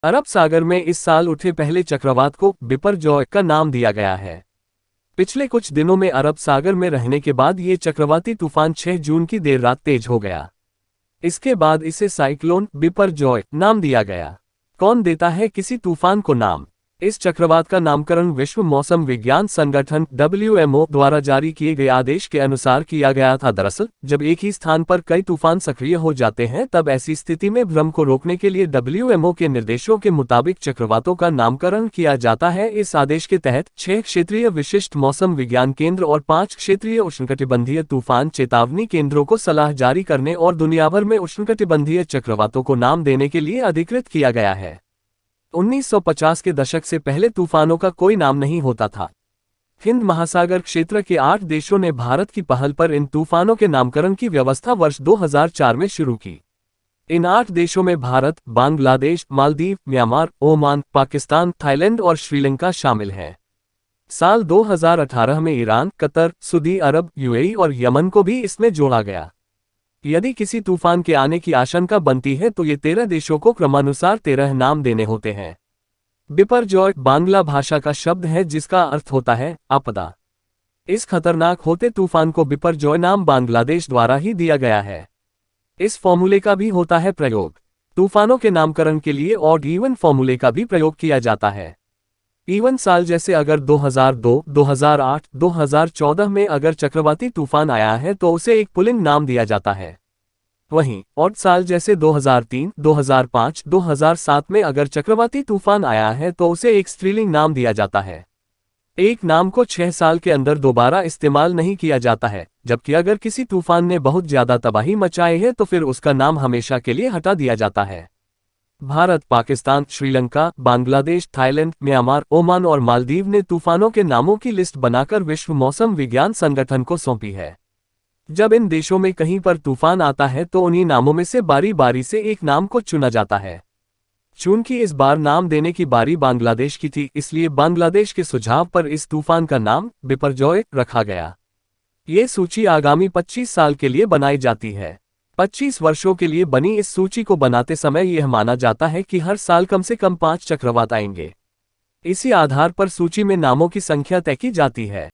अरब सागर में इस साल उठे पहले चक्रवात को बिपरजॉय का नाम दिया गया है। पिछले कुछ दिनों में अरब सागर में रहने के बाद ये चक्रवाती तूफान 6 जून की देर रात तेज हो गया। इसके बाद इसे साइक्लोन बिपरजॉय नाम दिया गया। कौन देता है किसी तूफान को नाम? इस चक्रवात का नामकरण विश्व मौसम विज्ञान संगठन WMO द्वारा जारी किए गए आदेश के अनुसार किया गया था। दरअसल जब एक ही स्थान पर कई तूफान सक्रिय हो जाते हैं तब ऐसी स्थिति में भ्रम को रोकने के लिए WMO के निर्देशों के मुताबिक चक्रवातों का नामकरण किया जाता है। इस आदेश के तहत 6 क्षेत्रीय विशिष्ट मौसम विज्ञान केंद्र और 5 क्षेत्रीय उष्णकटिबंधीय तूफान चेतावनी केंद्रों को सलाह जारी करने और दुनिया भर में उष्णकटिबंधीय चक्रवातों को नाम देने के लिए अधिकृत किया गया है। 1950 के दशक से पहले तूफानों का कोई नाम नहीं होता था। हिंद महासागर क्षेत्र के 8 देशों ने भारत की पहल पर इन तूफानों के नामकरण की व्यवस्था वर्ष 2004 में शुरू की। इन 8 देशों में Bharat, Bangladesh, Maldives, Myanmar, Oman, Pakistan, Thailand और श्रीलंका शामिल हैं। साल 2018 में ईरान, कतर, सऊदी अरब, UAE और यमन को भी इसमें जोड़ा गया। यदि किसी तूफान के आने की आशंका बनती है तो ये 13 देशों को क्रमानुसार 13 नाम देने होते हैं। बिपरजॉय बांग्ला भाषा का शब्द है जिसका अर्थ होता है आपदा। इस खतरनाक होते तूफान को बिपरजॉय नाम बांग्लादेश द्वारा ही दिया गया है। इस फॉर्मूले का भी होता है प्रयोग। तूफानों के नामकरण के लिए ऑड इवन फॉर्मूले का भी प्रयोग किया जाता है। इवन साल जैसे अगर 2002, 2008, 2014 में अगर चक्रवाती तूफान आया है तो उसे एक पुलिंग नाम दिया जाता है। वहीं ऑड साल जैसे 2003, 2005, 2007 में अगर चक्रवाती तूफान आया है तो उसे एक स्त्रीलिंग नाम दिया जाता है। एक नाम को 6 साल के अंदर दोबारा इस्तेमाल नहीं किया जाता है, जबकि अगर किसी तूफान ने बहुत ज्यादा तबाही मचाई है तो फिर उसका नाम हमेशा के लिए हटा दिया जाता है। Bharat, Pakistan, Sri Lanka, Bangladesh, Thailand, Myanmar, Oman और मालदीव ने तूफानों के नामों की लिस्ट बनाकर विश्व मौसम विज्ञान संगठन को सौंपी है। जब इन देशों में कहीं पर तूफान आता है तो उन्हीं नामों में से बारी बारी से एक नाम को चुना जाता है। चूंकि इस बार नाम देने की बारी बांग्लादेश की थी, इसलिए बांग्लादेश के सुझाव पर इस तूफान का नाम बिपरजॉय रखा गया। ये सूची आगामी 25 साल के लिए बनाई जाती है। 25 वर्षों के लिए बनी इस सूची को बनाते समय यह माना जाता है कि हर साल कम से कम 5 चक्रवात आएंगे। इसी आधार पर सूची में नामों की संख्या तय की जाती है।